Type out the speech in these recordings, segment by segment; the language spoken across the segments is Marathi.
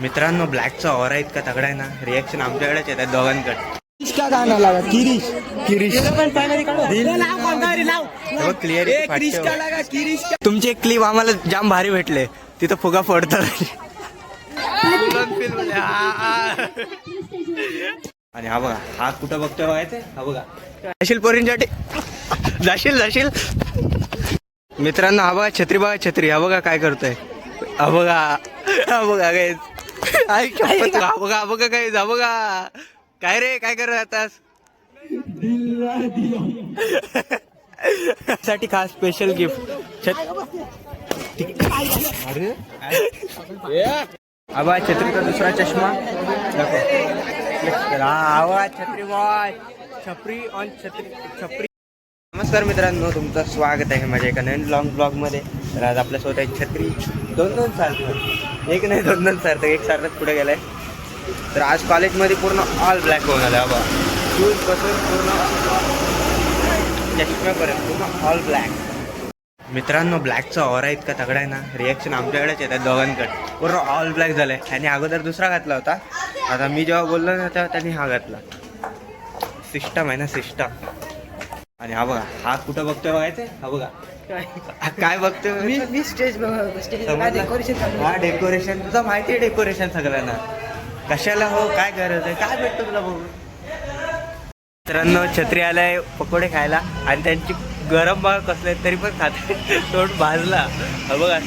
मित्रांनो ब्लॅकचा ऑरा इतका तगडा आहे ना, रिॲक्शन आमच्याकडेच येतात दोघांकडे. किसका गाना लगा? किरीश. तुमचे एक क्लिप आम्हाला जाम भारी भेटले, तिथं फुगा फोडतात. आणि हा बघा, हा कुठं बघतोय बघायचं. हा बघा, जाशील पोरींसाठी, जाशील. मित्रांनो हा बघा छत्री, बघा छत्री. हा बघा काय करतोय. हा बघा काय, हा बघा काय, हा बघा काय रे, काय करत आतास. साठी खास स्पेशल गिफ्ट. अरे आबा छत्रीचा दुसरा चष्मा आवाज. छत्री बॉय, छपरी ऑन छपरी. नमस्कार मित्रांनो, तुमचं स्वागत आहे माझ्या एका नवीन ब्लॉग मध्ये. तर आज आपल्या स्वतः एक छत्री दोन सारखं, एक नाही दोन सारखं, एक सारखंच पुढे गेलाय. तर आज कॉलेजमध्ये पूर्ण ऑल ब्लॅक होऊन आलं. बाबा शूज पासून पूर्ण चष्म्यापर्यंत पूर्ण ऑल ब्लॅक. मित्रांनो ब्लॅकचा ऑरा इतका तगडा आहे ना, रिॲक्शन आमच्याकडेच येतात दोघांकडे. पूर्ण ऑल ब्लॅक झालंय. त्याने अगोदर दुसरा घातला होता, आता मी जेव्हा बोललो ना तेव्हा त्यांनी हा घातला. सिस्टम आहे ना, सिस्टम. आणि हा बघा, हा कुठं बघतोय बघायचंय. हा बघा काय बघतोय. मी स्टेज डेकोरेशन. हा डेकोरेशन, तुझं माहिती आहे डेकोरेशन सगळ्यांना. कशाला हो, काय गरज आहे, काय भेटतं तुला बघू. मित्रांनो छत्री आलाय पकोडे खायला, आणि त्यांची गरम बघा कसले तरी पण खाते. तोंड भाजला. बघा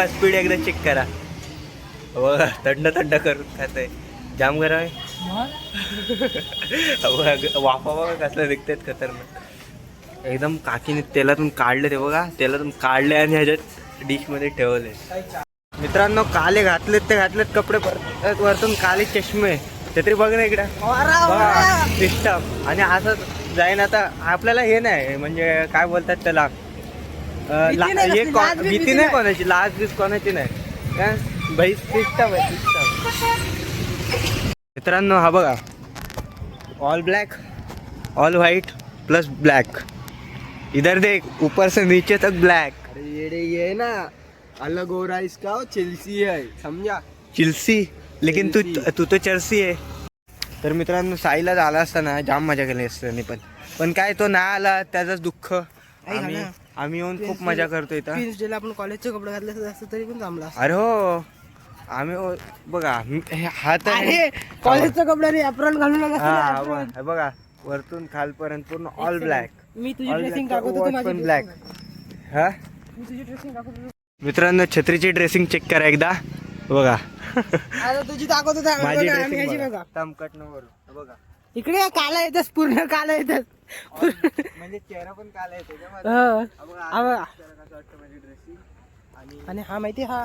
स्पीड एकदा चेक करा. बघा थंड करून खातंय, जाम गरम आहे. बघा वाफा बघा कसल्या दिसतात खतरनाक एकदम. काकीने तेलातून काढले ते बघा, तेलातून काढले आणि ह्याच्यात डिशमध्ये ठेवले. मित्रांनो काले घातलेत कपडे वरतून काले चष्मे. छत्री बघ ना इकडे सिस्टम. आणि असं जाईन आता आपल्याला हे नाही, म्हणजे काय बोलतात त्याला, भीती नाही कोणाची, लाज बीज कोणाची नाही भाई. सिस्टम आहे सिस्टम. मित्रांनो हा बघा, all black, all white plus black. इधर देख, ऊपर से नीचे तक ब्लॅक. अरे ये ना अलग हो रहा है इसका, चेल्सी है समझा. चिल्सी, लेकिन तू तो चर्सी आहे. तर मित्रांनो साईला झाला असताना जाम मजा केली असताना, पण काय तो नाही आला, त्याचंच दुःख. आम्ही येऊन खूप मजा करतो इथं. आपण कॉलेजचे कपडे घातले असतं तरी पण जमला. अरे हो, आम्ही बघा हा तर कॉलेजचा कपडा नाही, अप्रोन घालून नका. बघा वरतून खालपर्यंत पूर्ण ऑल ब्लॅक. मी तुझी ड्रेसिंग दाखवतो, पण ब्लॅक. हा मित्रांनो छत्रीची ड्रेसिंग चेक करा एकदा. बघा तुझी दाखवतो, माझी ड्रेसिंग तमकट नवर. बघा इकडे काला येतच, पूर्ण काला येतच, म्हणजे चेहरा पण काला येतो. माझी ड्रेसिंग. आणि हा माहिती, हा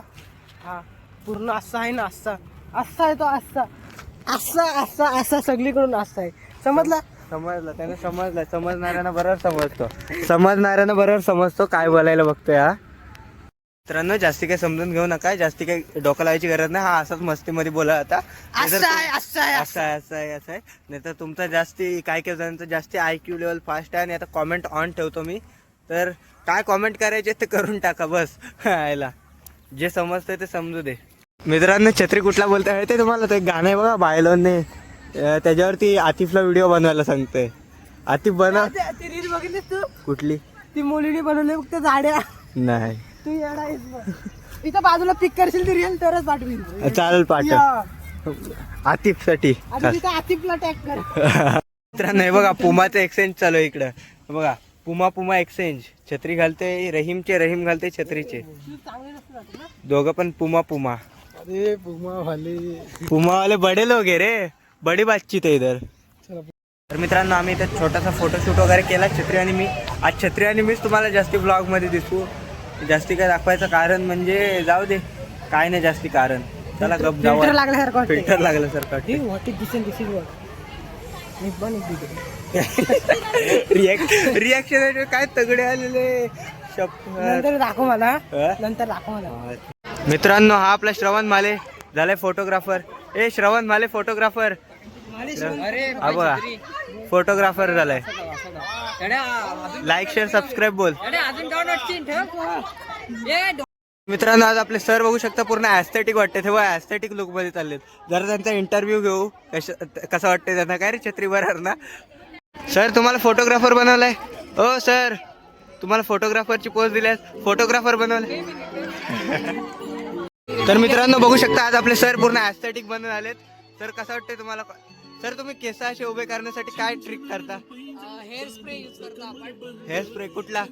पूर्ण असा आहे ना, असा आहे तो, असा सगळीकडून असा आहे. समजला त्याने समजलं. समजणाऱ्यांना बरोबर समजतो काय बोलायला बघतोय. हा मित्रांनो जास्ती काही समजून घेऊ नका, जास्ती काही डोकं लावायची गरज नाही. हा असाच मस्तीमध्ये बोला आता. असं आहे. नाही तर तुमचा जास्ती काय जणांचं जास्ती IQ लेवल फास्ट आहे. आणि आता कॉमेंट ऑन ठेवतो मी, तर काय कॉमेंट करायचे ते करून टाका बस. यायला जे समजतंय ते समजू दे. मित्रांनो छत्री कुठला बोलता ते तुम्हाला, ते गाणं आहे बघा बायलोनने, त्याच्यावरती आतिफला व्हिडिओ बनवायला सांगतोय. आतिफ बनव. ती रील बघितलीस तू? कुठली? ती मुलीने बनवली फक्त झाड्या. नाही तू येडा इथं बाजूला पिक करशील ती रील तरच पाठवील. चालेल पाठव आतिफ साठी. आतिफला टॅग कर. मित्रांनो हे बघा पुमाचं एक्सचेंज चालू आहे इकडं. बघा पुमा एक्सचेंज. छत्री घालते रहीम घालते छत्रीचे. दोघं पण पुमा. अरे पुमा वाले बडे लोग आहे रे, बडी बातचीत आहे इधर. तर मित्रांनो आम्ही इथं छोटासा फोटोशूट वगैरे केला छत्री आणि मी. आज छत्री आणि मीच तुम्हाला जास्ती ब्लॉग मध्ये दिसू. जास्ती काय दाखवायचं कारण म्हणजे जाऊ दे, काय नाही जास्ती कारण. चला गप जाऊ. फिल्टर लागल्यासारखं. रिॲक्शन काय तगडे आलेले नंतर दाखव मला. मित्रांनो हा आपला श्रवण माले झालाय फोटोग्राफर. श्रवण माले फोटोग्राफर. हा बघा फोटोग्राफर झालाय. लाईक शेअर सबस्क्राईब बोल. मित्रांनो आज आपले सर बघू शकता पूर्ण ऍस्थेटिक वाटते तेव्हा ऍस्थेटिक लुक मध्ये चाललेत. जरा त्यांचा इंटरव्ह्यू घेऊ कसं वाटतंय त्यांना. काय रे छत्री बरोबर ना सर तुम्हाला फोटोग्राफर बनवलाय. ओ सर तुम्हाला फोटोग्राफरची पोस्ट दिल्यास फोटोग्राफर बनवलाय. तर मित्रांनो बघू शकता आज आपले सर पूर्ण ऍस्थेटिक बनून आलेत. सर कसं वाटतंय तुम्हाला. सर तुम्ही केस असे उभे करण्यासाठी काय ट्रिक करता. हेअर स्प्रे यूज करतो आपण. हेअर स्प्रे कुठला.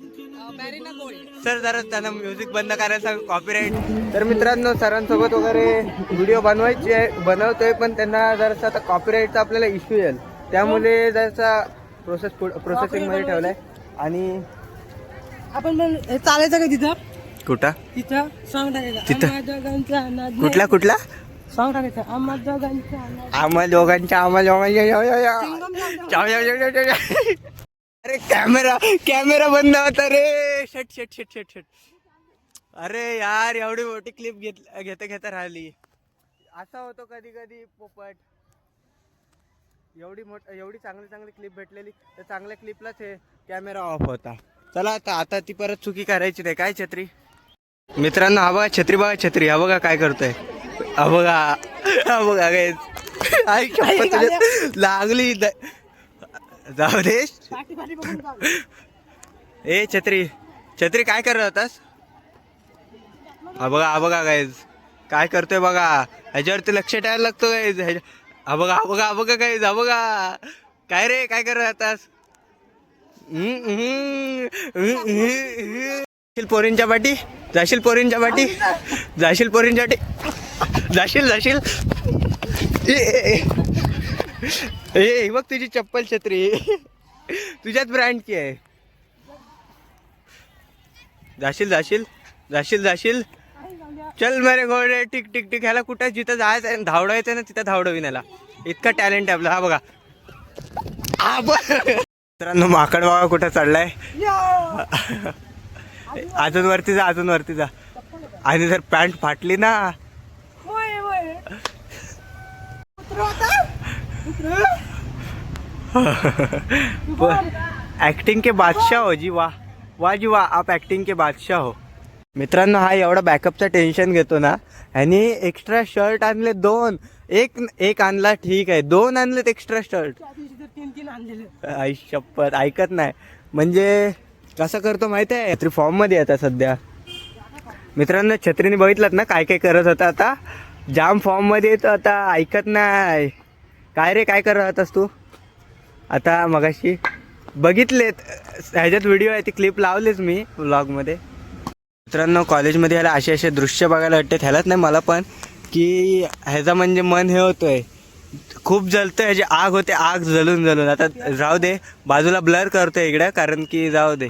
मॅरिना गोल्ड. सर जरा त्यांना म्युझिक बंद करायला सांग कॉपीराईट. तर मित्रांनो सरांसोबत वगैरे व्हिडिओ बनवतोय पण त्यांना जरासा आता कॉपीराईटचा आपल्याला इश्यू येईल त्यामुळे जरासा प्रोसेसिंग मध्ये ठेवलाय. आणि आपण पण चालायचं का तिथं. कुठं तिथं सॉंग टाकायचं. तिथं? आम्हा दोघांचा अनाथ नाही. कुठला सॉंग टाकायचं. आम्हा दोघांचा अनाथ. आम्हा दोघांच्या अरे कॅमेरा बंद होता रे. शट. अरे यार एवढी मोठी क्लिप घेता राहिली. असा होतो कधी कधी पोपट. एवढी चांगली क्लिप भेटलेली तर चांगल्या क्लिपलाच हे कॅमेरा ऑफ होता. चला आता ती परत चुकी करायची नाही. काय छत्री. मित्रांनो हा बघा छत्री हा बघा काय करतोय. हा बघा काय लागली जाऊ दे. ए छत्री काय करत होतास. हा बघा गाईज काय करतोय बघा. ह्याच्यावरती लक्ष ठेवायला लागतो गाईज. हा बघा गाईज. हा बघा काय रे काय करत होतास. पोरींच्या पाठी जाशील ए बघ तुझी चप्पल छत्री तुझ्याच ब्रँडची आहे. जाशील चल मेरे घोडे टिक ह्याला कुठं जिथं जायचं धावडायचं ना तिथं धावडवी न्याला. इतका टॅलेंट आहे आपला. हा बघा मित्रांनो माकड बघा कुठं चढलाय. अजून वरती जा आणि जर पॅन्ट फाटली ना. एक्टिंग के बादशाह हो जी. वाह जी वाह आप एक्टिंग के बादशाह हो. मित्रांनो हा एवढा बॅकअपचा टेन्शन घेतो ना. ह्यानी एक्स्ट्रा शर्ट आणले 2. एक आणला ठीक आहे 2 आणलेत एक्स्ट्रा शर्ट. 3 आणलेले. आई शपथ ऐकत नाही. म्हणजे कसं करतो माहिती आहे. छत्री फॉर्म मध्ये आता सध्या. मित्रांनो छत्रीने बघितलं ना काय करत होता. आता जाम फॉर्म मध्ये येतो. आता ऐकत नाही. काय रे काय करत होतास तू. आता मगाशी बघितलेत ह्याच्यात व्हिडिओ आहे ती क्लिप लावलीच मी व्लॉगमध्ये. मित्रांनो कॉलेजमध्ये ह्याला असे दृश्य बघायला वाटते. ह्यालाच नाही मला पण की ह्याचा म्हणजे मन हे होतोय खूप जलतोय. ह्याची आग होते आग जलून. आता जाऊ दे बाजूला ब्लर करतोय इकडे कारण की जाऊ दे.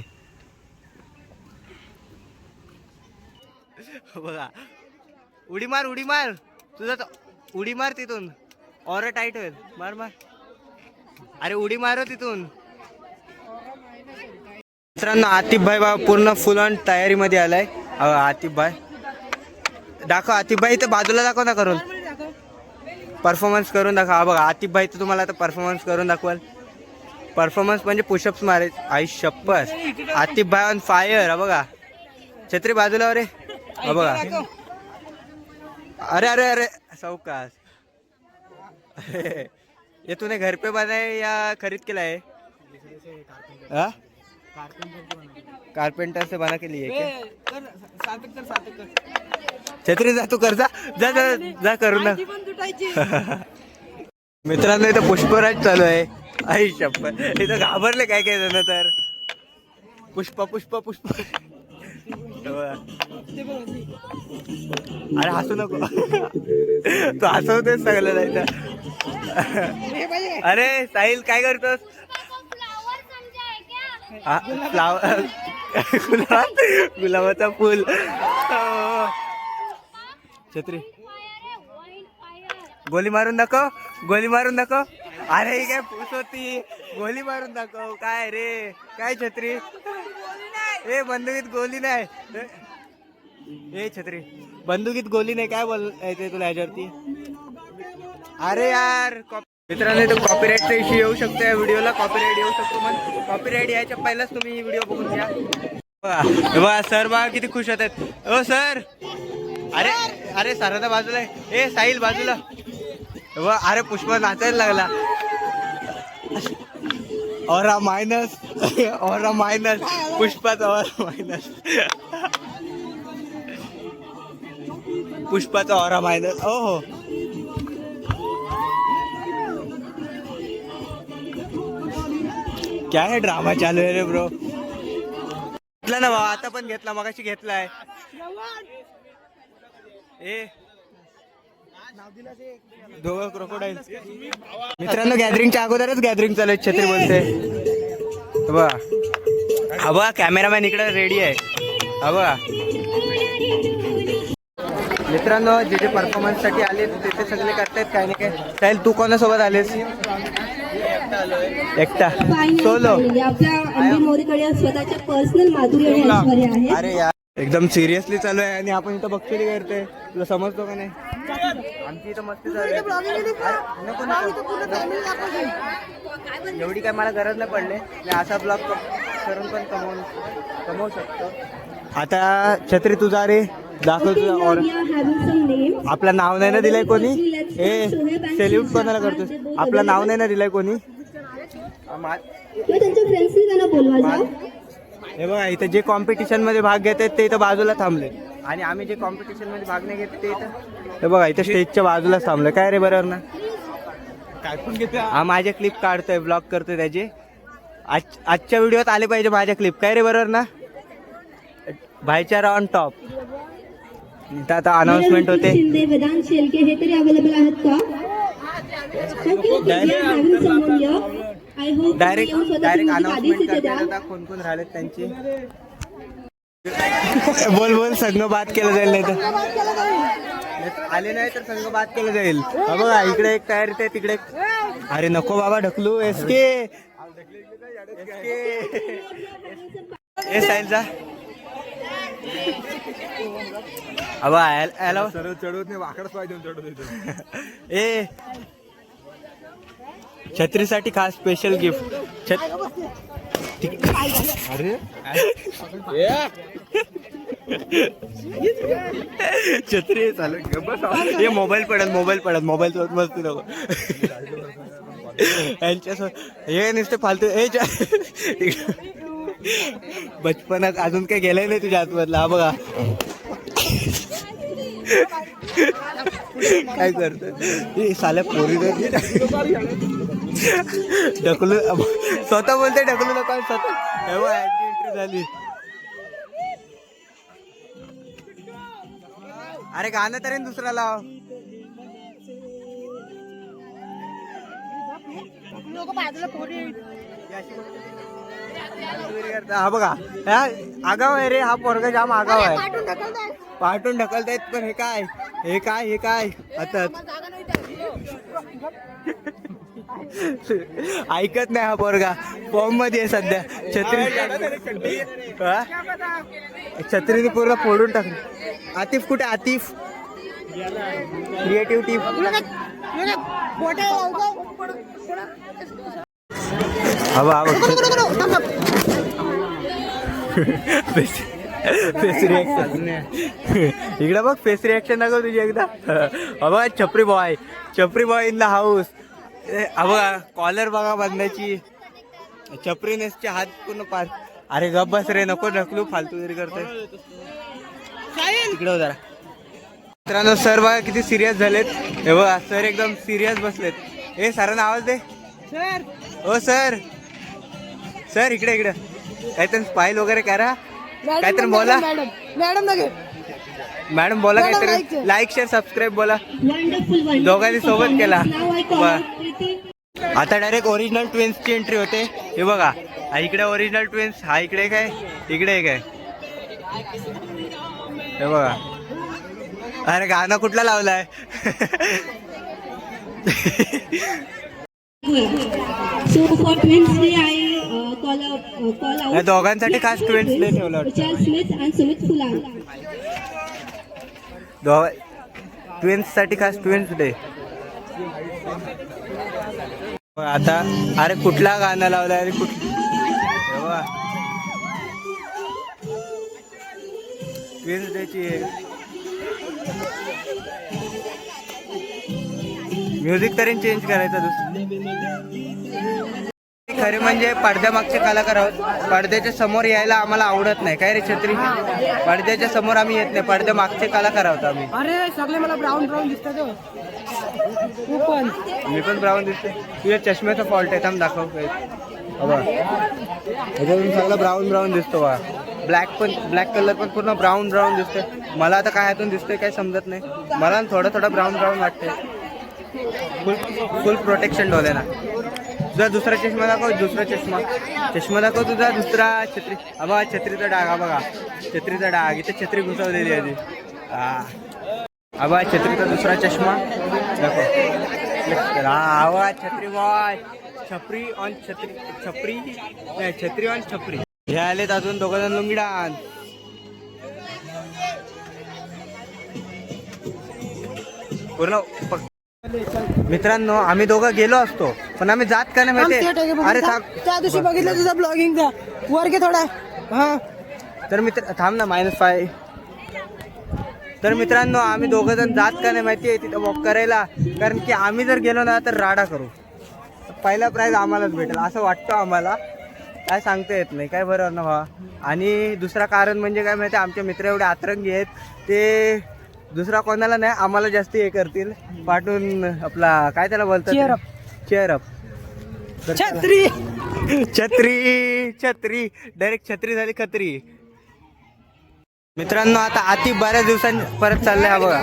बघा उडी मार तुझा उडी मार तिथून. और टाईट होईल. मार अरे उडी मारो तिथून. मित्रांनो आतिफ भाई बाबा पूर्ण फुल ऑन तयारीमध्ये आलाय. आतिफ भाई दाखव. आतिफ भाई इथं बाजूला दाखव ना करून परफॉर्मन्स करून दाखव. हा बघा आतिफ भाई तर तुम्हाला आता परफॉर्मन्स करून दाखवाल. परफॉर्मन्स म्हणजे पुशअप्स मारायचे. आई शप्पथ आतिफ भाई ऑन फायर. हा बघा छत्री बाजूला रे. हा बघा अरे सावकाश. ये तूने घर पे बनाए या खरीद के लाए. कारपेंटर से बना के लिए क्या. छत्री जा तू कर जा करून ना. मित्रांनो इथं पुष्पराज चालू आहे. आई शप्पथ इथं घाबरले काय जण तर. पुष्पा अरे हसू नको. तू हसवतोय सगळं जायचं. अरे साहिल काय करतोस. फ्लावर गुलाबाचा फुल. छत्री गोली मारून दाखव. अरे ही काय फुस होती. गोली मारून दाखव. काय रे काय छत्री. ए बंदुकीत गोली नाही. ए छत्री बंदुकीत गोली नाही. काय बोलायचंय तुला ह्याच्यावरती. अरे यार मित्रांनो इथं कॉपीराईटचा इश्यू येऊ शकतो या व्हिडिओला. कॉपीराईट येऊ शकतो, मग कॉपीराईट यायच्या पहिलाच तुम्ही ही व्हिडिओ बघून घ्या. बघा सर बघा किती खुश होत आहेत. ओ सर, अरे अरे सरादा बाजूला आहे. ए साहिल बाजूला. अरे पुष्पा नाचायला लागला. औरा मायनस औरा मायनस पुष्पाचा औरा मायनस पुष्पाचा औरा मायनस. ओ हो क्या है ड्रामा चालू आहे रे ब्रो. घेतला ना भावा, आता पण घेतला, मगाशी घेतलाय. ए दोघं क्रोकोडाईल. मित्रांनो गॅदरिंगच्या अगोदरच गॅदरिंग चालू आहे. छत्री बोलते बघा. हा बघा कॅमेरामॅन इकडे रेडी आहे. हा बघा मित्रांनो जे जे परफॉर्मन्स साठी आले ते सगळे करतायत काय नाही काय. साहिल तू कोणासोबत आलेस? एकटा सोलो. आपल्या अंबी मोरीकडे स्वतःच्या पर्सनल माधुरी आणि ऐश्वर्य आहे. अरे यार एकदम सिरियसली चालू आहे आणि आपण इथं बघतोय करते. तुला समजतो का नाही? आमची इथं मस्ती चालू आहे. नको एवढी काय मला गरज नाही पडले. मी असा ब्लॉग करून पण कमवू शकतो. आता छत्री तुझा रे दाखव तुझा. और आपलं नाव नाही ना दिलंय कोणी. ए सेल्यूट कोणाला करतोस? आपलं नाव नाही ना दिलंय कोणी. हे बघा इथं जे कॉम्पिटिशन मध्ये भाग घेत आहेत ते इथं बाजूला थांबले आणि आम्ही जे कॉम्पिटिशन मध्ये भाग नाही घेत ते इथं हे बघा इथं स्टेजच्या बाजूला थांबलं. काय रे बरोबर ना? काय पण घेते हा. माझे क्लिप काढतोय, ब्लॉग करतोय त्याचे. आजच्या व्हिडिओत आले पाहिजे माझ्या क्लिप. काय रे बरोबर ना? भाईचारा ऑन टॉप. इथं आता अनाउन्समेंट होते. वेदांत शेळके हे तरी अवेलेबल आहेत का? डायरेक्ट अनाउन्समेंट करतात कोण कोण राहिलेत त्यांची. बोल बोल संघ बाद केलं जाईल. नाही तर आले नाही तर संघ बाद केलं जाईल. बघा इकडे एक तयारी आहे तिकडे. अरे नको बाबा ढकलू. एसके ए साहिलचा अबा याला चढवत नाही. वाकडच पाहिजे चढवत. ए छत्रीसाठी खास स्पेशल गिफ्ट. अरे छत्री चालू. हे मोबाईल पडत मोबाईल सोबत मस्ती नको यांच्यासोबत. हे नुसते फालतू. हे बचपनात अजून काही गेलंय नाही तुझ्या आतमधला. हा बघा काय करतो साल्या पोरी ढकलू. स्वतः बोलते ढकलू नका. स्वतः एंट्री झाली. अरे गाणं तरी दुसरा लाव. हा बघा हा आगाव आहे रे. हा पोरगा जाम आगाव आहे. पाठून ढकलतायत. पण हे काय हे काय हे काय आता ऐकत नाही हा पोरगा. फॉर्म मध्ये आहे सध्या. छत्रीने पूर्ण फोडून टाकली. आतिफ कुठे? Atif creative team. Face reaction इकडे बघ. फेस रिएक्शन दाखव तुझी एकदा. बघा छपरी बॉय इन द हाऊस. बघा कॉलर बघा बांधायची. छपरीनेसचे हात पूर्ण पार. अरे गप बस रे नको ढकलू. फालतूगिरी करतोय. इकडे जरा. मित्रांनो सर बघा किती सिरियस झालेत. हे बघा सर एकदम सिरियस बसलेत. हे सरांना आवाज दे. ओ सर सर इकडे इकडे. काहीतरी स्पाईल वगैरे करा. काहीतरी बोला. मॅडम बोला काहीतरी. लाईक शेअर सबस्क्राईब बोला. दोघांनी सोबत केला. आता डायरेक्ट ओरिजिनल ट्विन्सची एंट्री होते. हे बघा हा इकडे ओरिजिनल ट्विन्स. हा इकडे काय इकडे काय हे बघा. अरे गाणं कुठला लावलाय? या दोघांसाठी खास ट्विन्स डे ठेवला. ट्विन्स साठी खास ट्विन्स डे. आता अरे कुठला गाणं लावला अरे वेन्सडेची म्युझिक तरी चेंज करायचं खरे म्हणजे पडद्यामागचे कलाकार आहोत. पडद्याच्या समोर यायला आम्हाला आवडत नाही काय रे छत्री. पडद्याच्या समोर आम्ही येत नाही, पडद्या मागचे कलाकार आहोत आम्ही. अरे सगळे मला ब्राऊन ब्राऊन दिसतात हो. तू पण मी पण ब्राऊन दिसते. तुझ्या चष्म्याचा फॉल्ट आहे, थांब दाखव. ह्याच्यातून सगळं ब्राऊन ब्राऊन दिसतो बा. ब्लॅक कलर पण पूर्ण ब्राऊन ब्राऊन दिसतोय. मला आता काय हातून दिसतोय काय समजत नाही. मला थोडं ब्राऊन ब्राऊन वाटतंय. फुल प्रोटेक्शन डोळ्याला. तुझा दुसरा चष्मा दाखव. चष्मा दाखव तुझा दुसरा. छत्री बघा, छत्रीचा डाग हा बघा. छत्रीचा डाग इथे छत्री घुसवलेली आहे ती. आबा छत्रीचा दुसरा चष्मा दाखव. आवाज छत्री बॉय. छपरी ऑन छपरी नाही, छत्री ऑन छपरी. हे आलेत अजून दोघं जण लुंगी डान्स. पूर्ण मित्रांनो आम्ही दोघं गेलो असतो पण आम्ही जात का नाही माहिती. अरे त्या दिवशी बघितलं तुझा ब्लॉगिंगचा वर घे थोडा. हा तर मित्र थांब ना -5. तर मित्रांनो आम्ही दोघं जण जात का नाही माहिती आहे तिथं वॉक करायला. कारण की आम्ही जर गेलो ना तर राडा करू. पहिला प्राईज आम्हालाच भेटेल असं वाटतं आम्हाला. काय सांगता येत नाही काय बरोबर ना भावा. आणि दुसरा कारण म्हणजे काय माहिती, आमचे मित्र एवढे आतरंगी आहेत ते दुसरा कोणाला नाही आम्हाला जास्त हे करतील पाठवून. आपला काय त्याला बोलतात, चेअर अप. छत्री छत्री छत्री डायरेक्ट छत्री झाली खत्री. मित्रांनो आता आतिफ बऱ्याच दिवसांनी परत चाललंय. हा बघा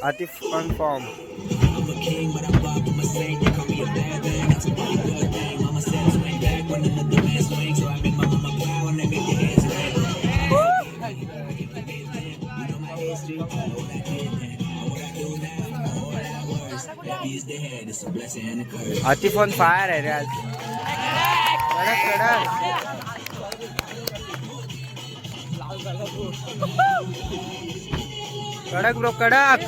Atif on form. Atif on fire आहे रे आज. कडक ब्रो कडक.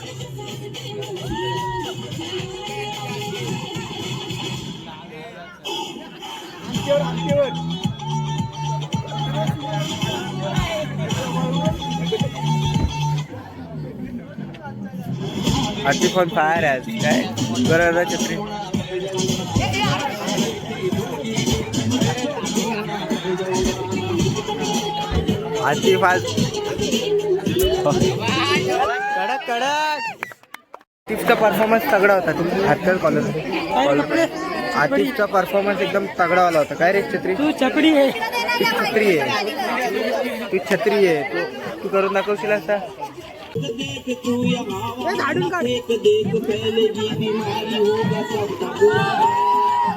आतिफ ऑन फायर आहे काय बरोबर छत्री. आतिफ आज कडक. आतिफचा परफॉर्मन्स तगडा होता. तुम्ही हातकर कॉलेज आतिफचा परफॉर्मन्स एकदम तगडावाला होता. काय रे छत्री. तू छपरी आहे. तू छत्री आहे. तू छत्री आहे. तू करून दाखवशील असता.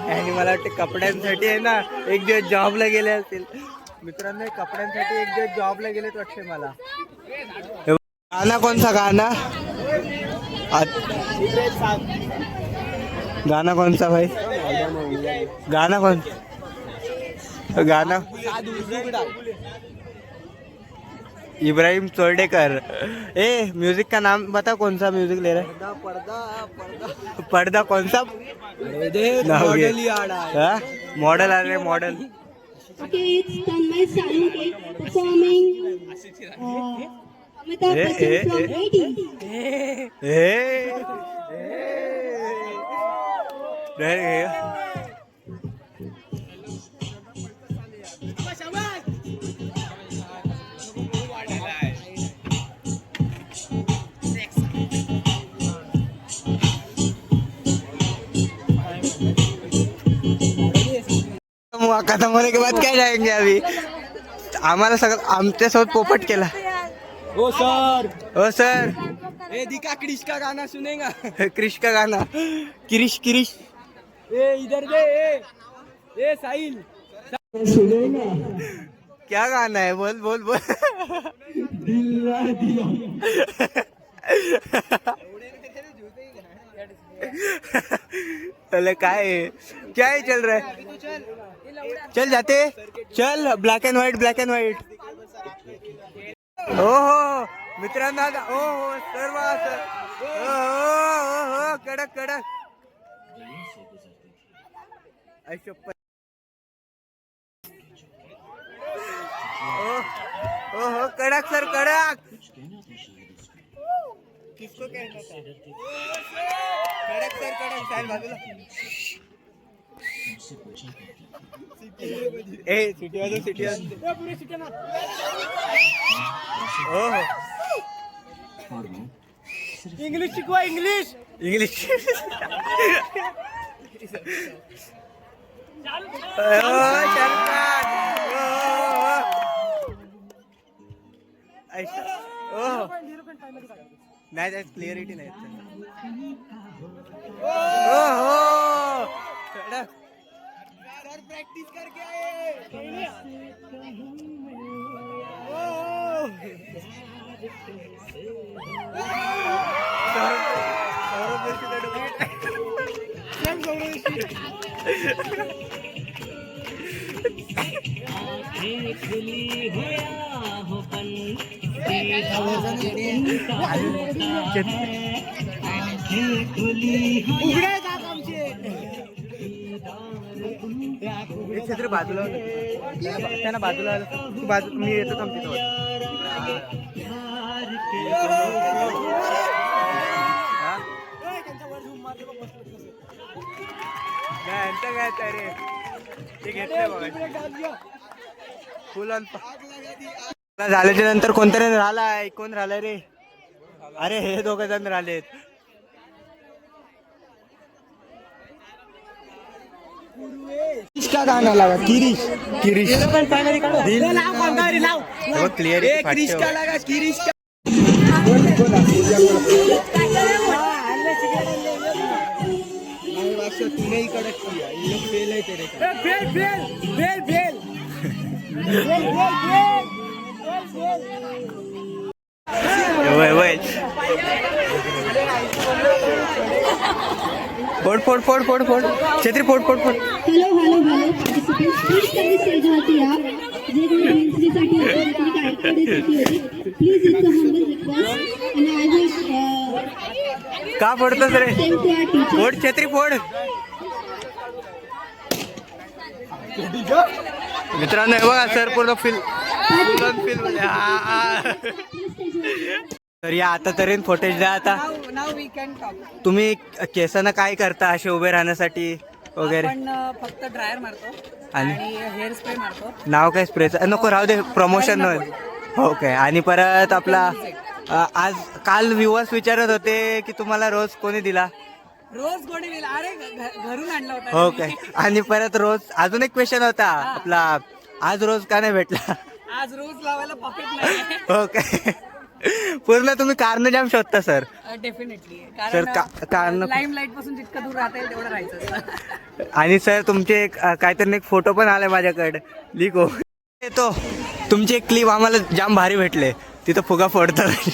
आणि मला वाटते कपड्यांसाठी आहे ना एक दिवस जॉबला गेले असतील. मित्रांनो कपड्यांसाठी एक दिवस जॉबला गेलेत वाटते मला. गाणं कोणता गाणं कोणचा भाई. गाणं कोण गाणं इब्राहिम चोरडेकर. ए म्यूजिक का नाम बता, कौन सा म्यूजिक ले रहा है. पर्दा कौन सा मॉडल आ रहे model. Tanmay Salunke performing Amita Bachchan from Haiti. खत्म होने के बाद क्या जाएंगे अभी. आम्हाला सगळं आमच्यासोबत पोपट केला. ओ सर ए दिखा क्रिश का गाना सुनेगा. क्रिश का गाना. किरिश ए इधर दे. ए साहिल क्या गाना है. बोल अरे काय है? क्या है चल रहा है? चल जाते चल ब्लॅक अँड व्हाईट हो हो मित्रांनो आता हो हो सर्व असं हो हो हो कडक ऐशप्पा हो हो कडक सर कडक किसको कहना था कडक सर कडक साहेब बाजूला ए सिटी वाजव हो हो इंग्लिश शिकवा इंग्लिश नाही त्यात क्लिअरिटी नाही प्रॅक्टिस करके आए छत्री बाजूला त्यांना बाजूला तू बाजू मी येतो थांबते काय रे ते घेतलंय बघा फुल झाल्याच्या नंतर कोणतरी राहिलाय कोण राहिलाय रे अरे हे 2 जण राहिलेत का गाना लगा किरीश क्लिअर क्रिश का लगा किरीश का तूने ही कड़क किया ये लोग फेल है तेरे का फोड छत्री फोड hello participants, please come the stage वरती या जे कोणी एंट्रीसाठी कार्यक्रमासाठी होते please it's a humble request and I wish का फोडतोस रे same to our teacher. फोड छत्री फोड मित्रांनो हे बघा सर पूर्ण फिल तर या आता तरी फोटेज द्या आता तुम्ही केसांना काय करता असे उभे राहण्यासाठी वगैरे आपण फक्त ड्रायर मारतो आणि आणि हेअर स्प्रे मारतो नाव काय स्प्रेचं नको राहू दे प्रमोशन हो काय आणि परत आपला आज काल व्ह्युअर्स विचारत होते की तुम्हाला रोज कोणी दिला रोज गोडी दिला अरे घरून आणला होता हो काय आणि परत रोज अजून एक क्वेश्चन होता आपला आज रोज का नाही भेटला आज रोज लावायला पॉकेट नाही हो काय पूर्ण तुम्ही कारण जाम शोधता सर डेफिनेटली सर कारण लाईम लाईट पासून जितकं दूर राहता येईल तेवढं राहायचं आणि सर तुमचे एक काहीतरी एक फोटो पण आलाय माझ्याकडे लिको येतो तुमची एक क्लिप आम्हाला जाम भारी भेटले तिथं फुगा फोडतात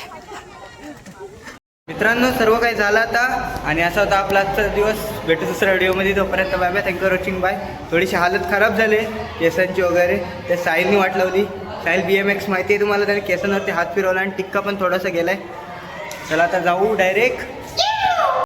मित्रांनो सर्व काही झालं आता आणि असा होता आपला आजचा दिवस भेटू दुसऱ्या व्हिडिओमध्ये तोपर्यंत bye bye thank you for watching bye थोडीशी हालत खराब झाली केसांची वगैरे ते साहिलनी वाट लावली साहिल BMX माहिती आहे तुम्हाला त्याने केसांवरती हात फिरवला आणि टिक्का पण थोडासा गेलाय चला आता जाऊ डायरेक्ट